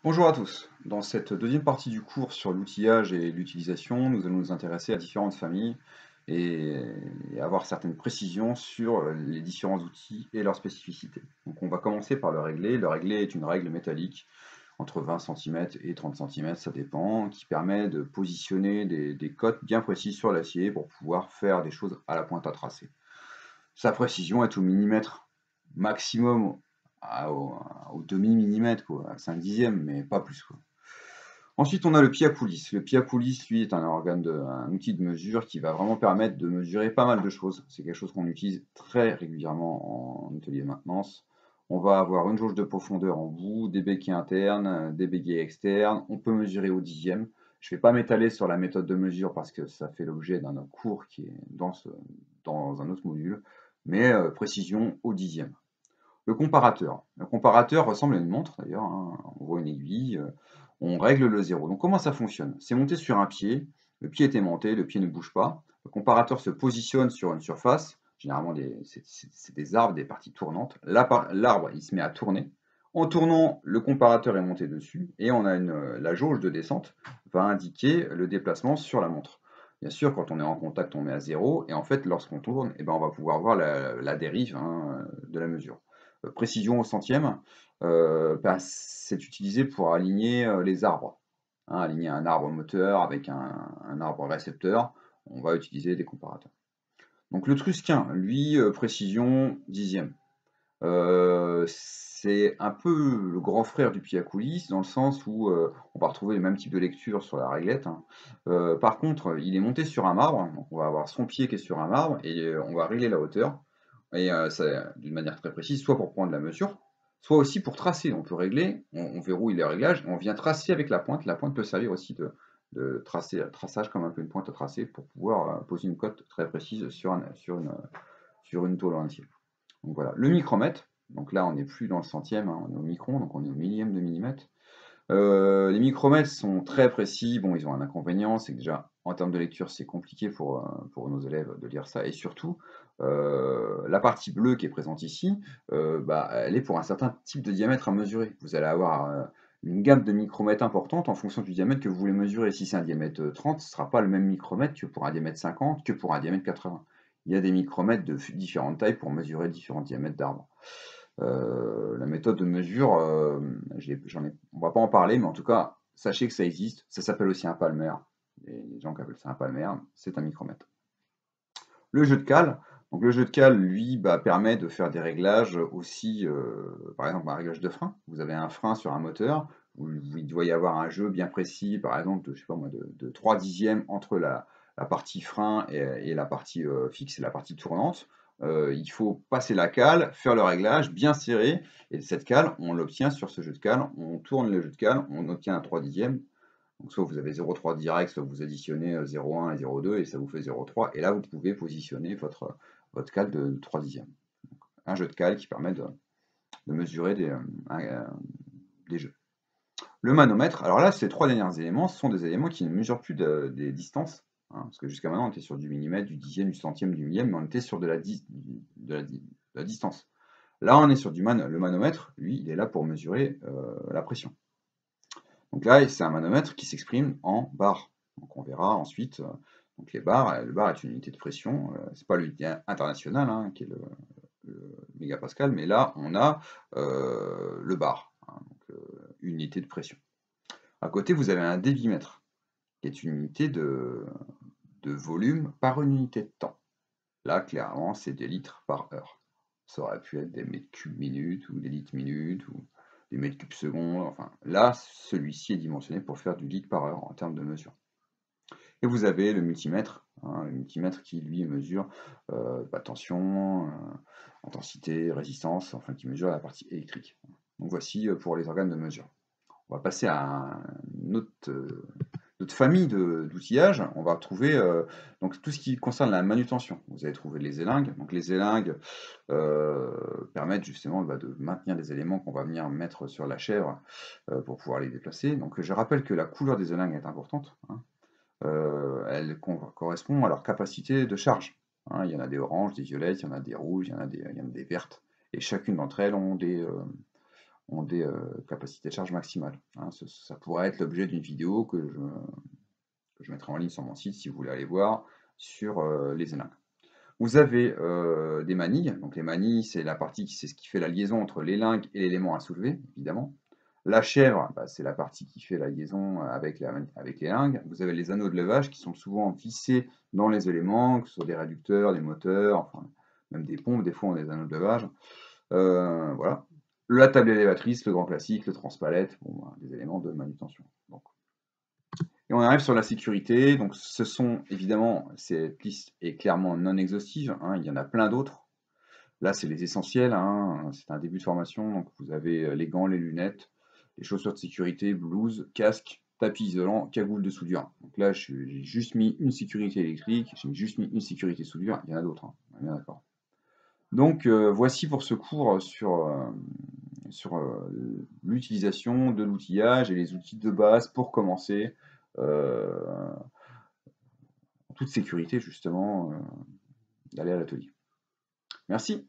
Bonjour à tous. Dans cette deuxième partie du cours sur l'outillage et l'utilisation, nous allons nous intéresser à différentes familles et, et avoir certaines précisions sur les différents outils et leurs spécificités. Donc on va commencer par le régler. Le régler est une règle métallique entre 20 cm et 30 cm, ça dépend, qui permet de positionner des cotes bien précises sur l'acier pour pouvoir faire des choses à la pointe à tracer. Sa précision est au millimètre maximum au demi-millimètre, quoi, à 5 dixièmes, mais pas plus, quoi. Ensuite, on a le pied à coulisse. Le pied à coulisse, lui, est un outil de mesure qui va vraiment permettre de mesurer pas mal de choses. C'est quelque chose qu'on utilise très régulièrement en atelier de maintenance. On va avoir une jauge de profondeur en bout, des béquets internes, des béquets externes. On peut mesurer au dixième. Je ne vais pas m'étaler sur la méthode de mesure parce que ça fait l'objet d'un autre cours qui est dans un autre module, mais précision au dixième. Le comparateur. Le comparateur ressemble à une montre d'ailleurs, hein. On voit une aiguille, on règle le zéro. Donc comment ça fonctionne? C'est monté sur un pied, le pied est aimanté, le pied ne bouge pas. Le comparateur se positionne sur une surface, généralement c'est des arbres, des parties tournantes. L'arbre il se met à tourner. En tournant, le comparateur est monté dessus et on a la jauge de descente va indiquer le déplacement sur la montre. Bien sûr, quand on est en contact, on met à zéro et en fait, lorsqu'on tourne, eh ben, on va pouvoir voir la dérive, hein, de la mesure. Précision au centième, bah, c'est utilisé pour aligner les arbres, hein, aligner un arbre moteur avec un arbre récepteur, on va utiliser des comparateurs. Donc le Trusquin, lui, précision dixième. C'est un peu le grand frère du pied à coulisse, dans le sens où on va retrouver le même type de lecture sur la réglette, hein. Par contre, il est monté sur un marbre, donc on va avoir son pied qui est sur un marbre, et on va régler la hauteur, et d'une manière très précise, soit pour prendre la mesure, soit aussi pour tracer. On peut régler, on verrouille les réglages, et on vient tracer avec la pointe. La pointe peut servir aussi de traçage comme un peu une pointe à tracer pour pouvoir poser une cote très précise sur une tôle entière. Donc voilà, le micromètre, donc là on n'est plus dans le centième, hein, on est au micron, donc on est au millième de millimètre. Les micromètres sont très précis, bon ils ont un inconvénient, c'est que déjà en termes de lecture c'est compliqué pour nos élèves de lire ça, et surtout la partie bleue qui est présente ici, bah, elle est pour un certain type de diamètre à mesurer. Vous allez avoir une gamme de micromètres importante en fonction du diamètre que vous voulez mesurer. Si c'est un diamètre 30, ce ne sera pas le même micromètre que pour un diamètre 50, que pour un diamètre 80. Il y a des micromètres de différentes tailles pour mesurer différents diamètres d'arbres. La méthode de mesure, on va pas en parler, mais en tout cas, sachez que ça existe. Ça s'appelle aussi un palmaire. Les gens qui appellent ça un palmaire, c'est un micromètre. Le jeu de cale. Donc le jeu de cale, lui, bah, permet de faire des réglages aussi, par exemple un réglage de frein. Vous avez un frein sur un moteur, où il doit y avoir un jeu bien précis, par exemple, je sais pas moi, de 3 dixièmes entre la partie frein et la partie fixe et la partie tournante. Il faut passer la cale, faire le réglage, bien serré, et cette cale, on l'obtient sur ce jeu de cale, on tourne le jeu de cale, on obtient un 3 dixièmes. Donc soit vous avez 0,3 direct, soit vous additionnez 0,1 et 0,2 et ça vous fait 0,3. Et là, vous pouvez positionner votre cale de 3 dixièmes. Donc, un jeu de cale qui permet de mesurer des jeux. Le manomètre, alors là, ces trois derniers éléments, ce sont des éléments qui ne mesurent plus des distances, hein, parce que jusqu'à maintenant, on était sur du millimètre, du dixième, du centième, du millième, mais on était sur de la distance. Là, on est sur le manomètre, lui, il est là pour mesurer la pression. Donc là, c'est un manomètre qui s'exprime en bar. Donc on verra ensuite, donc les bars, le bar est une unité de pression, c'est pas l'unité internationale, hein, qui est le mégapascal, mais là on a le bar, hein, donc unité de pression. À côté, vous avez un débitmètre, qui est une unité de volume par une unité de temps. Là, clairement, c'est des litres par heure. Ça aurait pu être des mètres cubes minutes, ou des litres minutes, ou des mètres cubes secondes. Enfin, là, celui-ci est dimensionné pour faire du litre par heure en termes de mesure. Et vous avez le multimètre, hein, le multimètre qui, lui, mesure tension, intensité, résistance, enfin, qui mesure la partie électrique. Donc voici pour les organes de mesure. On va passer à une autre famille d'outillage. On va trouver donc tout ce qui concerne la manutention. Vous allez trouver les élingues. Donc les élingues permettent justement de maintenir des éléments qu'on va venir mettre sur la chèvre pour pouvoir les déplacer. Donc je rappelle que la couleur des élingues est importante, hein. Elle correspond à leur capacité de charge, hein. Il y en a des oranges, des violettes, il y en a des rouges, il y en a des vertes. Et chacune d'entre elles ont ont des capacités de charge maximales, hein. Ça pourrait être l'objet d'une vidéo que je mettrai en ligne sur mon site si vous voulez aller voir sur les élingues. Vous avez des manilles. Donc les manilles, c'est ce qui fait la liaison entre l'élingue et l'élément à soulever, évidemment. La chèvre, bah, c'est la partie qui fait la liaison avec l'élingue. Vous avez les anneaux de levage qui sont souvent vissés dans les éléments, que ce soit des réducteurs, des moteurs, enfin, même des pompes, des fois on a des anneaux de levage. Voilà. La table élévatrice, le grand classique, le transpalette, bon, bah, des éléments de manutention. Donc, et on arrive sur la sécurité. Donc, ce sont évidemment, cette liste est clairement non exhaustive, hein, il y en a plein d'autres. Là, c'est les essentiels, hein, c'est un début de formation. Donc, vous avez les gants, les lunettes, les chaussures de sécurité, blouse, casque, tapis isolant, cagoule de soudure. Donc là, j'ai juste mis une sécurité électrique, j'ai juste mis une sécurité soudure. Il y en a d'autres, hein, on est bien d'accord. Donc, voici pour ce cours sur l'utilisation de l'outillage et les outils de base pour commencer. En toute sécurité justement, d'aller à l'atelier. Merci.